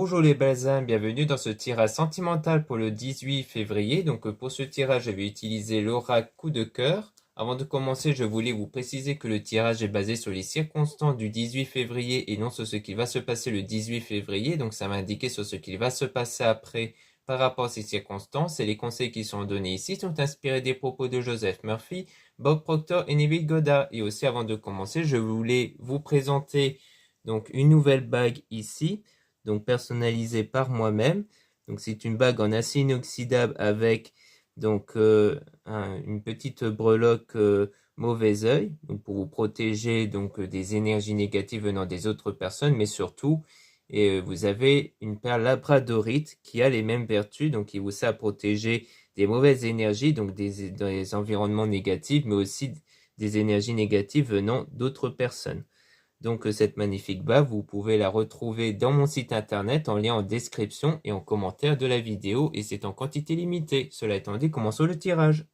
Bonjour les belles âmes, bienvenue dans ce tirage sentimental pour le 18 février. Donc pour ce tirage, je vais utiliser l'oracle coup de cœur. Avant de commencer, je voulais vous préciser que le tirage est basé sur les circonstances du 18 février et non sur ce qui va se passer le 18 février. Donc ça va indiquer sur ce qui va se passer après par rapport à ces circonstances. Et les conseils qui sont donnés ici sont inspirés des propos de Joseph Murphy, Bob Proctor et Neville Goddard. Et aussi avant de commencer, je voulais vous présenter donc une nouvelle bague ici, donc personnalisée par moi-même. Donc c'est une bague en acier inoxydable avec donc une petite breloque mauvais œil, donc pour vous protéger donc des énergies négatives venant des autres personnes, mais surtout vous avez une perle labradorite qui a les mêmes vertus, donc qui vous sert à protéger des mauvaises énergies, donc des environnements négatifs, mais aussi des énergies négatives venant d'autres personnes. Donc cette magnifique bague, vous pouvez la retrouver dans mon site internet en lien en description et en commentaire de la vidéo et c'est en quantité limitée. Cela étant dit, commençons le tirage.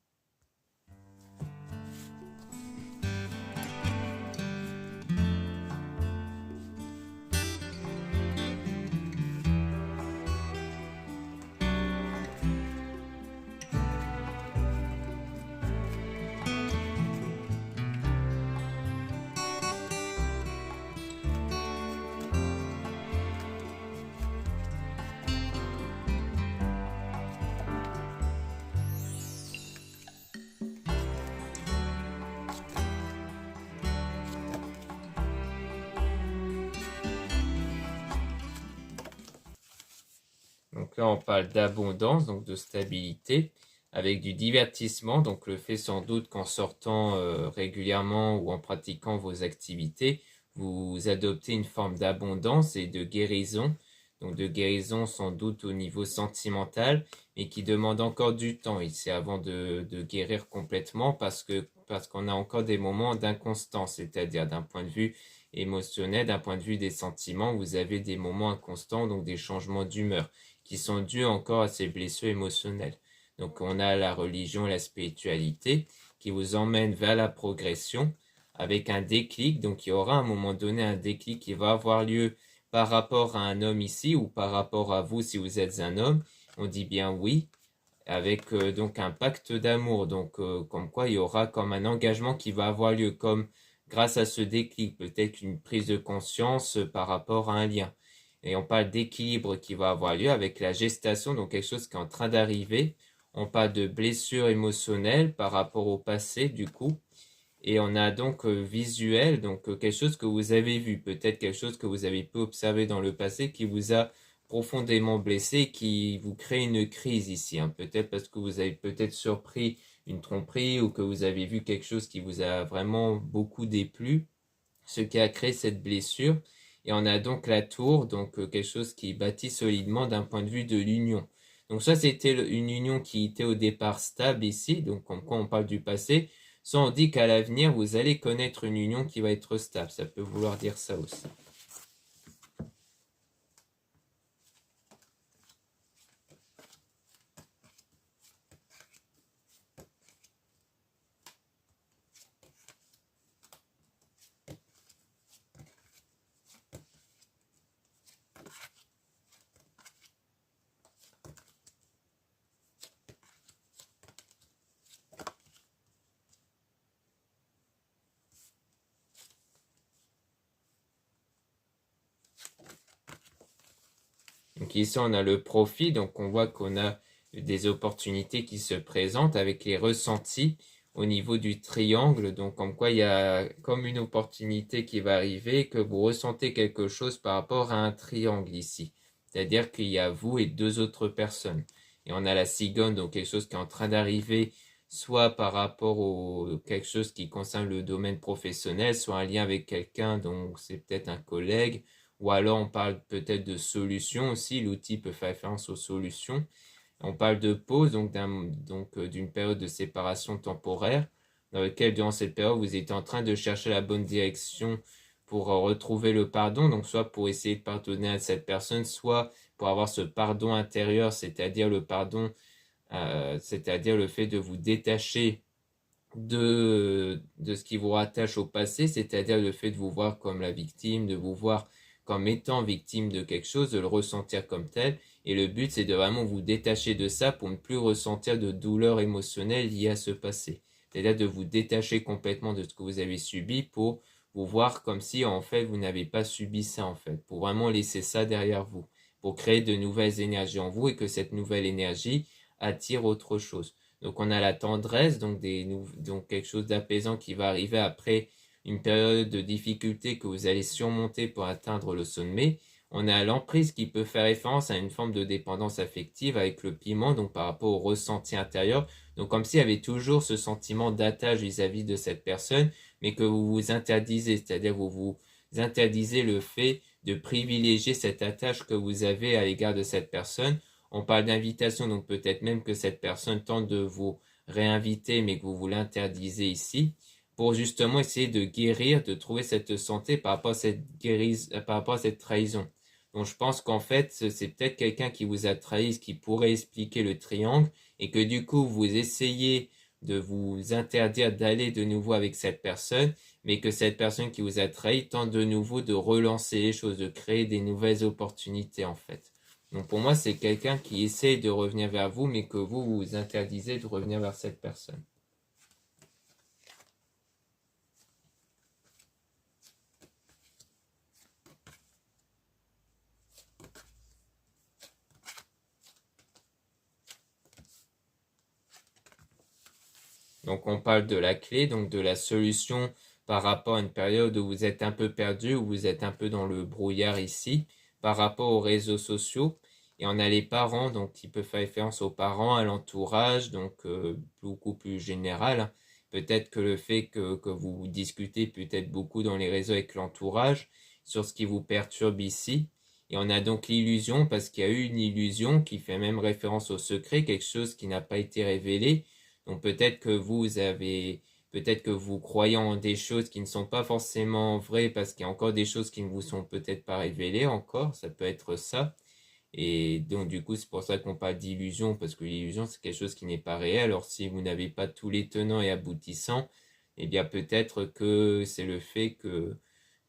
Donc là, on parle d'abondance, donc de stabilité, avec du divertissement, donc le fait sans doute qu'en sortant régulièrement ou en pratiquant vos activités, vous adoptez une forme d'abondance et de guérison, donc de guérison sans doute au niveau sentimental, mais qui demande encore du temps ici avant de guérir complètement parce qu'on a encore des moments d'inconstance, c'est-à-dire d'un point de vue émotionnel, d'un point de vue des sentiments, vous avez des moments inconstants, donc des changements d'humeur qui sont dus encore à ces blessures émotionnelles. Donc on a la religion et la spiritualité qui vous emmènent vers la progression avec un déclic. Donc il y aura à un moment donné un déclic qui va avoir lieu par rapport à un homme ici ou par rapport à vous si vous êtes un homme. On dit bien oui, avec donc un pacte d'amour. Donc comme quoi il y aura comme un engagement qui va avoir lieu comme grâce à ce déclic, peut-être une prise de conscience par rapport à un lien. Et on parle d'équilibre qui va avoir lieu avec la gestation, donc quelque chose qui est en train d'arriver. On parle de blessures émotionnelles par rapport au passé, du coup. Et on a donc visuel, donc quelque chose que vous avez vu, peut-être quelque chose que vous avez pu observer dans le passé qui vous a profondément blessé, qui vous crée une crise ici. Hein. Peut-être parce que vous avez peut-être surpris une tromperie ou que vous avez vu quelque chose qui vous a vraiment beaucoup déplu, ce qui a créé cette blessure. Et on a donc la tour, donc quelque chose qui bâtit solidement d'un point de vue de l'union. Donc ça, c'était une union qui était au départ stable ici, donc comme quoi on parle du passé. Ça, on dit qu'à l'avenir, vous allez connaître une union qui va être stable. Ça peut vouloir dire ça aussi. Donc ici, on a le profit. Donc on voit qu'on a des opportunités qui se présentent avec les ressentis au niveau du triangle. Donc comme quoi il y a comme une opportunité qui va arriver, que vous ressentez quelque chose par rapport à un triangle ici. C'est-à-dire qu'il y a vous et deux autres personnes. Et on a la cigogne, donc quelque chose qui est en train d'arriver, soit par rapport au quelque chose qui concerne le domaine professionnel, soit un lien avec quelqu'un, donc c'est peut-être un collègue, ou alors on parle peut-être de solutions aussi, l'outil peut faire référence aux solutions. On parle de pause, donc d'une période de séparation temporaire, dans laquelle durant cette période vous êtes en train de chercher la bonne direction pour retrouver le pardon, donc soit pour essayer de pardonner à cette personne, soit pour avoir ce pardon intérieur, c'est-à-dire le pardon, c'est-à-dire le fait de vous détacher de ce qui vous rattache au passé, c'est-à-dire le fait de vous voir comme la victime, de vous voir comme étant victime de quelque chose, de le ressentir comme tel. Et le but, c'est de vraiment vous détacher de ça pour ne plus ressentir de douleur émotionnelle liée à ce passé. C'est-à-dire de vous détacher complètement de ce que vous avez subi pour vous voir comme si en fait vous n'avez pas subi ça en fait, pour vraiment laisser ça derrière vous, pour créer de nouvelles énergies en vous et que cette nouvelle énergie attire autre chose. Donc on a la tendresse, donc quelque chose d'apaisant qui va arriver après une période de difficulté que vous allez surmonter pour atteindre le sommet. On a l'emprise qui peut faire référence à une forme de dépendance affective avec le piment, donc par rapport au ressenti intérieur. Donc comme s'il y avait toujours ce sentiment d'attache vis-à-vis de cette personne, mais que vous vous interdisez, c'est-à-dire vous vous interdisez le fait de privilégier cette attache que vous avez à l'égard de cette personne. On parle d'invitation, donc peut-être même que cette personne tente de vous réinviter, mais que vous vous l'interdisez ici, pour justement essayer de guérir, de trouver cette santé par rapport à par rapport à cette trahison. Donc je pense qu'en fait, c'est peut-être quelqu'un qui vous a trahi, ce qui pourrait expliquer le triangle, et que du coup, vous essayez de vous interdire d'aller de nouveau avec cette personne, mais que cette personne qui vous a trahi tente de nouveau de relancer les choses, de créer des nouvelles opportunités en fait. Donc pour moi, c'est quelqu'un qui essaye de revenir vers vous, mais que vous vous interdisez de revenir vers cette personne. Donc on parle de la clé, donc de la solution par rapport à une période où vous êtes un peu perdu, où vous êtes un peu dans le brouillard ici, par rapport aux réseaux sociaux. Et on a les parents, donc qui peuvent faire référence aux parents, à l'entourage, donc beaucoup plus général. Peut-être que le fait que vous discutez peut-être beaucoup dans les réseaux avec l'entourage sur ce qui vous perturbe ici. Et on a donc l'illusion, parce qu'il y a eu une illusion qui fait même référence au secret, quelque chose qui n'a pas été révélé. Donc peut-être que vous croyez en des choses qui ne sont pas forcément vraies parce qu'il y a encore des choses qui ne vous sont peut-être pas révélées encore, ça peut être ça. Et donc du coup, c'est pour ça qu'on parle d'illusion, parce que l'illusion, c'est quelque chose qui n'est pas réel. Alors si vous n'avez pas tous les tenants et aboutissants, eh bien peut-être que c'est le fait que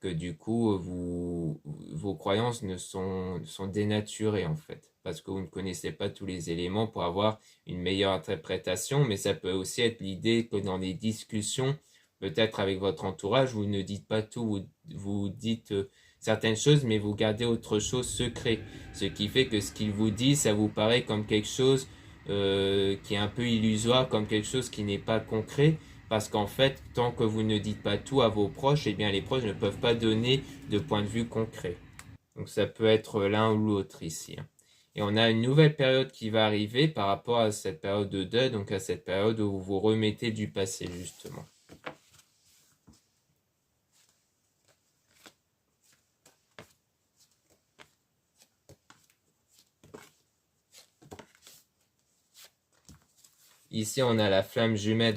du coup, vos croyances sont dénaturées en fait, parce que vous ne connaissez pas tous les éléments pour avoir une meilleure interprétation, mais ça peut aussi être l'idée que dans les discussions, peut-être avec votre entourage, vous ne dites pas tout, vous dites certaines choses, mais vous gardez autre chose secret. Ce qui fait que ce qu'il vous dit, ça vous paraît comme quelque chose qui est un peu illusoire, comme quelque chose qui n'est pas concret. Parce qu'en fait, tant que vous ne dites pas tout à vos proches, eh bien les proches ne peuvent pas donner de point de vue concret. Donc ça peut être l'un ou l'autre ici. Et on a une nouvelle période qui va arriver par rapport à cette période de deuil, donc à cette période où vous vous remettez du passé justement. Ici, on a la flamme jumelle,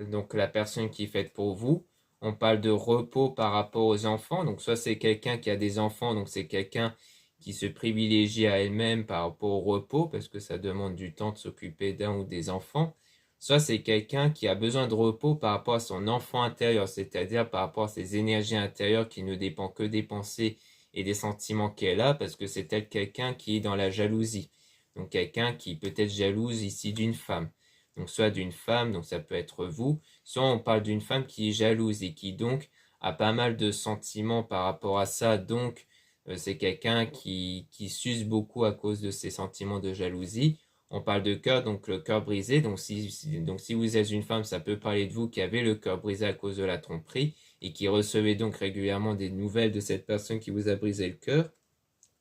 donc la personne qui est faite pour vous. On parle de repos par rapport aux enfants. Donc, soit c'est quelqu'un qui a des enfants, donc c'est quelqu'un qui se privilégie à elle-même par rapport au repos, parce que ça demande du temps de s'occuper d'un ou des enfants. Soit c'est quelqu'un qui a besoin de repos par rapport à son enfant intérieur, c'est-à-dire par rapport à ses énergies intérieures qui ne dépendent que des pensées et des sentiments qu'elle a, parce que c'est peut-être quelqu'un qui est dans la jalousie. Donc, quelqu'un qui peut être jalouse ici d'une femme. Donc soit d'une femme, donc ça peut être vous, soit on parle d'une femme qui est jalouse et qui donc a pas mal de sentiments par rapport à ça, donc c'est quelqu'un qui s'use beaucoup à cause de ses sentiments de jalousie. On parle de cœur, donc le cœur brisé, donc si vous êtes une femme, ça peut parler de vous qui avez le cœur brisé à cause de la tromperie et qui recevez donc régulièrement des nouvelles de cette personne qui vous a brisé le cœur.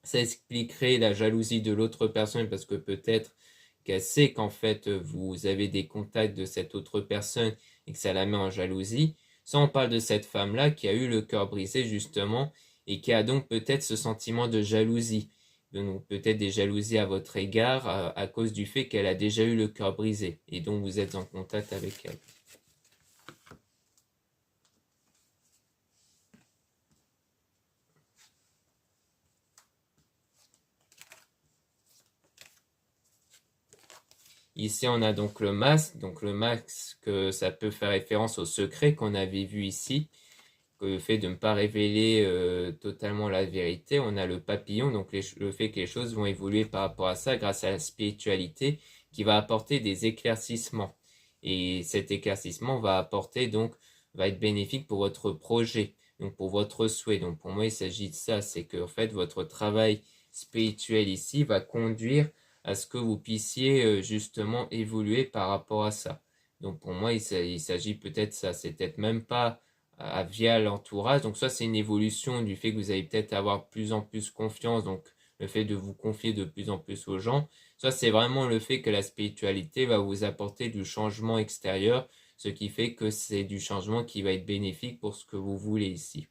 Ça expliquerait la jalousie de l'autre personne parce que peut-être qu'elle sait qu'en fait vous avez des contacts de cette autre personne et que ça la met en jalousie. Ça, on parle de cette femme-là qui a eu le cœur brisé justement et qui a donc peut-être ce sentiment de jalousie. Donc peut-être des jalousies à votre égard à cause du fait qu'elle a déjà eu le cœur brisé et donc vous êtes en contact avec elle. Ici, on a donc le masque. Donc le masque, ça peut faire référence au secret qu'on avait vu ici. que le fait de ne pas révéler totalement la vérité. On a le papillon, donc le fait que les choses vont évoluer par rapport à ça grâce à la spiritualité qui va apporter des éclaircissements. Et cet éclaircissement va être bénéfique pour votre projet, donc pour votre souhait. Donc pour moi, il s'agit de ça, c'est que en fait, votre travail spirituel ici va conduire à ce que vous puissiez justement évoluer par rapport à ça. Donc pour moi, il s'agit peut-être ça, c'est peut-être même pas via l'entourage. Donc soit c'est une évolution du fait que vous allez peut-être avoir de plus en plus confiance, donc le fait de vous confier de plus en plus aux gens, soit c'est vraiment le fait que la spiritualité va vous apporter du changement extérieur, ce qui fait que c'est du changement qui va être bénéfique pour ce que vous voulez ici.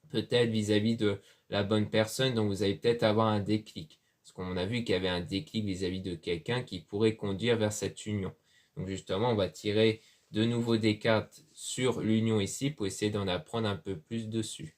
Peut-être vis-à-vis de la bonne personne, donc vous allez peut-être avoir un déclic. Parce qu'on a vu qu'il y avait un déclic vis-à-vis de quelqu'un qui pourrait conduire vers cette union. Donc justement, on va tirer de nouveau des cartes sur l'union ici pour essayer d'en apprendre un peu plus dessus.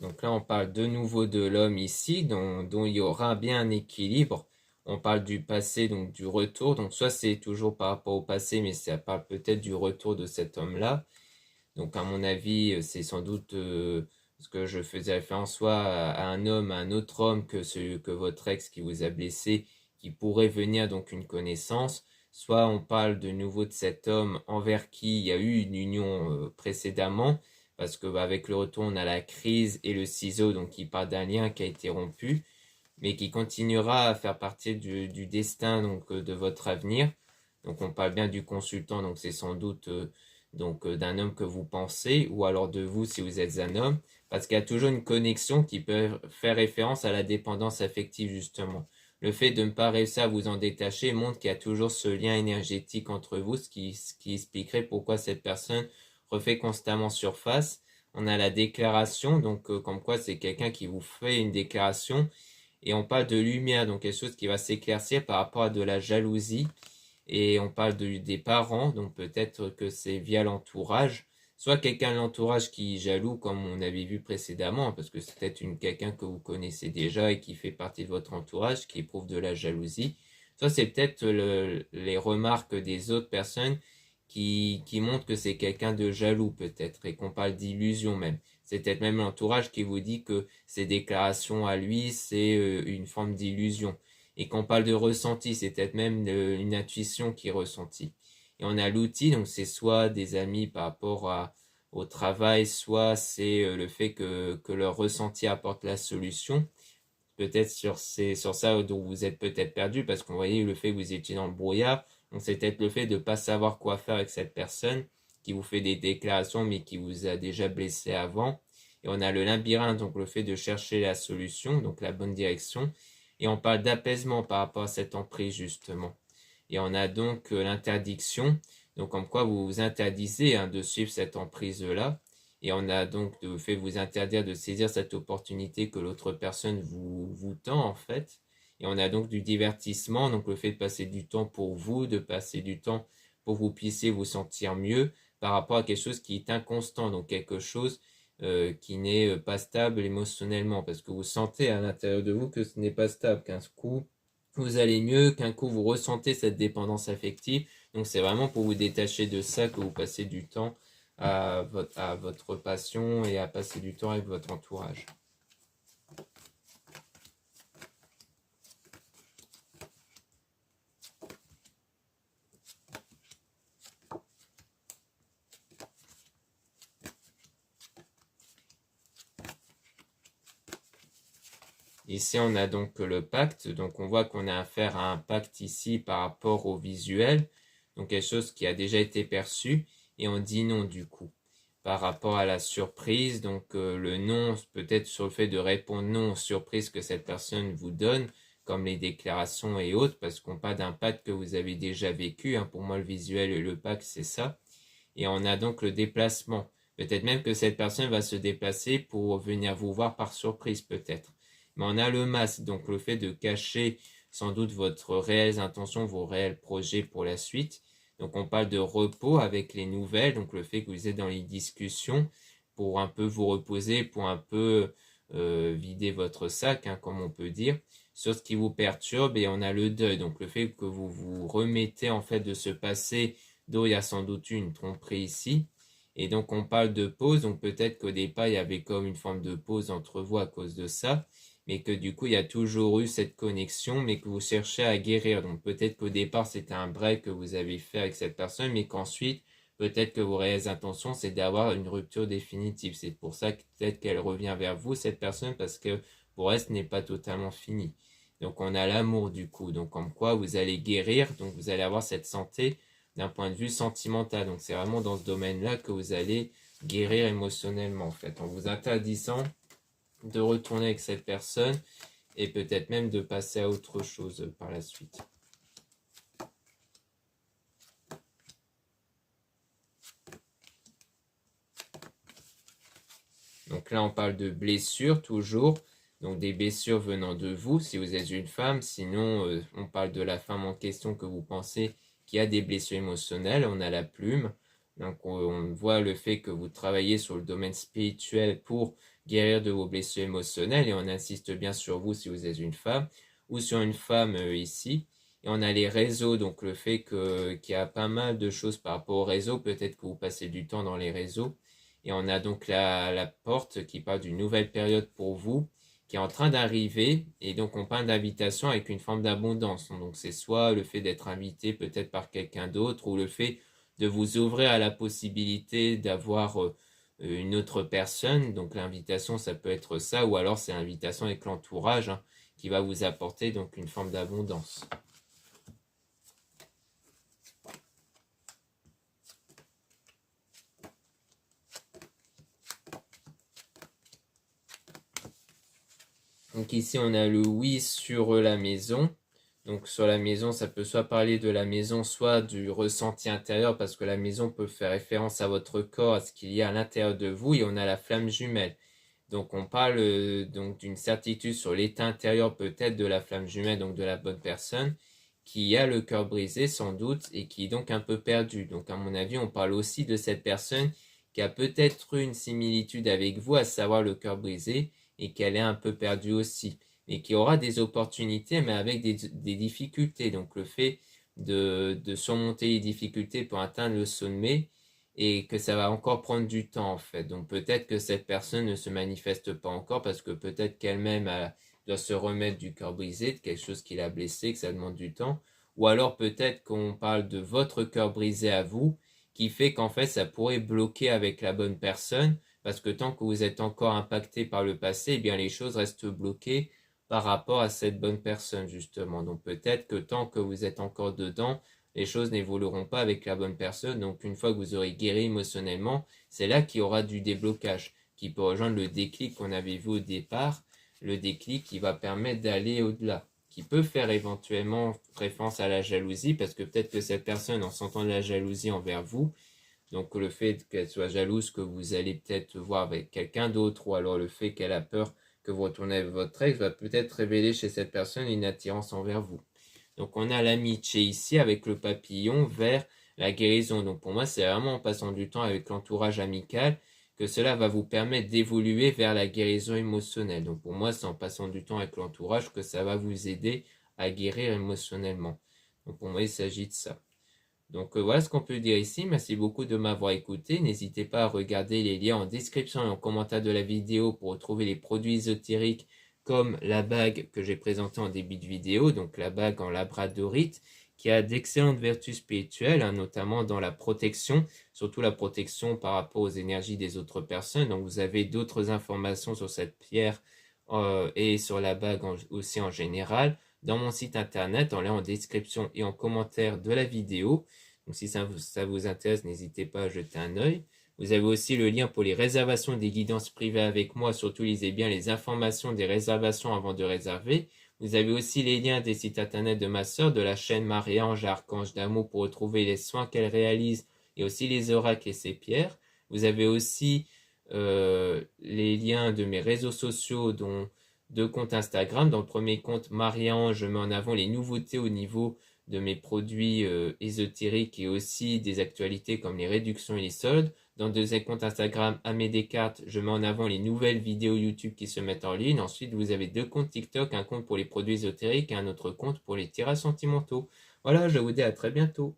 Donc là, on parle de nouveau de l'homme ici, dont il y aura bien un équilibre. On parle du passé, donc du retour. Donc soit c'est toujours par rapport au passé, mais ça parle peut-être du retour de cet homme-là. Donc à mon avis, c'est sans doute ce que je faisais référence soit à un homme, à un autre homme que votre ex qui vous a blessé, qui pourrait venir donc une connaissance. Soit on parle de nouveau de cet homme envers qui il y a eu une union précédemment, parce que avec le retour on a la crise et le ciseau, donc qui parle d'un lien qui a été rompu, mais qui continuera à faire partie du destin donc de votre avenir. Donc on parle bien du consultant, donc c'est sans doute d'un homme que vous pensez, ou alors de vous si vous êtes un homme, parce qu'il y a toujours une connexion qui peut faire référence à la dépendance affective justement. Le fait de ne pas réussir à vous en détacher montre qu'il y a toujours ce lien énergétique entre vous, ce qui expliquerait pourquoi cette personne refait constamment surface. On a la déclaration, donc comme quoi c'est quelqu'un qui vous fait une déclaration, et on parle de lumière, donc quelque chose qui va s'éclaircir par rapport à de la jalousie, et on parle des parents, donc peut-être que c'est via l'entourage, soit quelqu'un de l'entourage qui est jaloux, comme on avait vu précédemment, parce que c'est peut-être quelqu'un que vous connaissez déjà et qui fait partie de votre entourage, qui éprouve de la jalousie, soit c'est peut-être les remarques des autres personnes qui montrent que c'est quelqu'un de jaloux peut-être, et qu'on parle d'illusion même. C'est peut-être même l'entourage qui vous dit que ces déclarations à lui, c'est une forme d'illusion. Et quand on parle de ressenti, c'est peut-être même une intuition qui est ressentie. Et on a l'outil, donc c'est soit des amis par rapport au travail, soit c'est le fait que leur ressenti apporte la solution. Peut-être sur ça dont vous êtes peut-être perdu, parce qu'on voyait le fait que vous étiez dans le brouillard. Donc c'est peut-être le fait de ne pas savoir quoi faire avec cette personne qui vous fait des déclarations, mais qui vous a déjà blessé avant. Et on a le labyrinthe, donc le fait de chercher la solution, donc la bonne direction. Et on parle d'apaisement par rapport à cette emprise, justement. Et on a donc l'interdiction, donc comme quoi vous vous interdisez de suivre cette emprise-là. Et on a donc le fait de vous interdire de saisir cette opportunité que l'autre personne vous tend, en fait. Et on a donc du divertissement, donc le fait de passer du temps pour vous, de passer du temps pour que vous puissiez vous sentir mieux par rapport à quelque chose qui est inconstant, donc quelque chose qui n'est pas stable émotionnellement, parce que vous sentez à l'intérieur de vous que ce n'est pas stable, qu'un coup vous allez mieux, qu'un coup vous ressentez cette dépendance affective. Donc c'est vraiment pour vous détacher de ça que vous passez du temps à votre passion et à passer du temps avec votre entourage. Ici, on a donc le pacte. Donc, on voit qu'on a affaire à un pacte ici par rapport au visuel. Donc, quelque chose qui a déjà été perçu. Et on dit non du coup. Par rapport à la surprise, donc le non, peut-être sur le fait de répondre non aux surprises que cette personne vous donne, comme les déclarations et autres, parce qu'on parle d'un pacte que vous avez déjà vécu. Hein. Pour moi, le visuel et le pacte, c'est ça. Et on a donc le déplacement. Peut-être même que cette personne va se déplacer pour venir vous voir par surprise, peut-être. Mais on a le masque, donc le fait de cacher sans doute votre réelles intentions, vos réels projets pour la suite. Donc on parle de repos avec les nouvelles, donc le fait que vous êtes dans les discussions pour un peu vous reposer, pour un peu vider votre sac, hein, comme on peut dire, sur ce qui vous perturbe. Et on a le deuil, donc le fait que vous vous remettez en fait de ce passé dont il y a sans doute une tromperie ici. Et donc on parle de pause, donc peut-être qu'au départ il y avait comme une forme de pause entre vous à cause de ça, mais que du coup il y a toujours eu cette connexion, mais que vous cherchez à guérir. Donc peut-être qu'au départ c'était un break que vous avez fait avec cette personne, mais qu'ensuite peut-être que vos réelles intentions c'est d'avoir une rupture définitive. C'est pour ça que peut-être qu'elle revient vers vous, cette personne, parce que pour elle ce n'est pas totalement fini. Donc on a l'amour du coup, donc comme quoi vous allez guérir, donc vous allez avoir cette santé d'un point de vue sentimental. Donc c'est vraiment dans ce domaine-là que vous allez guérir émotionnellement en fait, en vous interdisant de retourner avec cette personne et peut-être même de passer à autre chose par la suite. Donc là on parle de blessures toujours, donc des blessures venant de vous si vous êtes une femme, sinon on parle de la femme en question que vous pensez qui a des blessures émotionnelles. On a la plume, donc on voit le fait que vous travaillez sur le domaine spirituel pour guérir de vos blessures émotionnelles, et on insiste bien sur vous si vous êtes une femme, ou sur une femme ici. Et on a les réseaux, donc le fait qu'il y a pas mal de choses par rapport aux réseaux, peut-être que vous passez du temps dans les réseaux. Et on a donc la porte qui parle d'une nouvelle période pour vous, qui est en train d'arriver. Et donc on parle d'invitation avec une forme d'abondance. Donc c'est soit le fait d'être invité peut-être par quelqu'un d'autre, ou le fait de vous ouvrir à la possibilité d'avoir une autre personne. Donc l'invitation, ça peut être ça, ou alors c'est l'invitation avec l'entourage, hein, qui va vous apporter donc une forme d'abondance. Donc ici, on a le oui sur la maison. Donc sur la maison, ça peut soit parler de la maison, soit du ressenti intérieur, parce que la maison peut faire référence à votre corps, à ce qu'il y a à l'intérieur de vous. Et on a la flamme jumelle. Donc on parle donc d'une certitude sur l'état intérieur peut-être de la flamme jumelle, donc de la bonne personne, qui a le cœur brisé sans doute et qui est donc un peu perdu. Donc à mon avis, on parle aussi de cette personne qui a peut-être eu une similitude avec vous, à savoir le cœur brisé, et qu'elle est un peu perdue aussi. Et qui aura des opportunités, mais avec des difficultés. Donc le fait de surmonter les difficultés pour atteindre le sommet, et que ça va encore prendre du temps en fait. Donc peut-être que cette personne ne se manifeste pas encore parce que peut-être qu'elle-même doit se remettre du cœur brisé, de quelque chose qui l'a blessé, que ça demande du temps. Ou alors peut-être qu'on parle de votre cœur brisé à vous, qui fait qu'en fait ça pourrait bloquer avec la bonne personne, parce que tant que vous êtes encore impacté par le passé, eh bien les choses restent bloquées par rapport à cette bonne personne justement. Donc peut-être que tant que vous êtes encore dedans, les choses n'évolueront pas avec la bonne personne. Donc une fois que vous aurez guéri émotionnellement, c'est là qu'il y aura du déblocage, qui peut rejoindre le déclic qu'on avait vu au départ, le déclic qui va permettre d'aller au-delà, qui peut faire éventuellement référence à la jalousie, parce que peut-être que cette personne, en sentant de la jalousie envers vous, donc le fait qu'elle soit jalouse que vous allez peut-être voir avec quelqu'un d'autre, ou alors le fait qu'elle a peur que vous retournez avec votre ex, va peut-être révéler chez cette personne une attirance envers vous. Donc on a l'amitié ici avec le papillon vers la guérison. Donc pour moi, c'est vraiment en passant du temps avec l'entourage amical que cela va vous permettre d'évoluer vers la guérison émotionnelle. Donc pour moi, c'est en passant du temps avec l'entourage que ça va vous aider à guérir émotionnellement. Donc pour moi, il s'agit de ça. Donc voilà ce qu'on peut dire ici. Merci beaucoup de m'avoir écouté. N'hésitez pas à regarder les liens en description et en commentaire de la vidéo pour retrouver les produits ésotériques comme la bague que j'ai présentée en début de vidéo, donc la bague en labradorite, qui a d'excellentes vertus spirituelles, hein, notamment dans la protection, surtout la protection par rapport aux énergies des autres personnes. Donc vous avez d'autres informations sur cette pierre et sur la bague aussi en général dans mon site internet, en lien en description et en commentaire de la vidéo. Donc si ça vous intéresse, n'hésitez pas à jeter un œil. Vous avez aussi le lien pour les réservations des guidances privées avec moi. Surtout, lisez bien les informations des réservations avant de réserver. Vous avez aussi les liens des sites internet de ma sœur, de la chaîne Marie-Ange Archange d'Amour pour retrouver les soins qu'elle réalise et aussi les oracles et ses pierres. Vous avez aussi les liens de mes réseaux sociaux, dont 2 comptes Instagram. Dans le premier compte, Marie-Ange, je mets en avant les nouveautés au niveau de mes produits ésotériques et aussi des actualités comme les réductions et les soldes. Dans le deuxième compte Instagram, Amé Descartes, je mets en avant les nouvelles vidéos YouTube qui se mettent en ligne. Ensuite, vous avez 2 comptes TikTok, un compte pour les produits ésotériques et un autre compte pour les tirages sentimentaux. Voilà, je vous dis à très bientôt.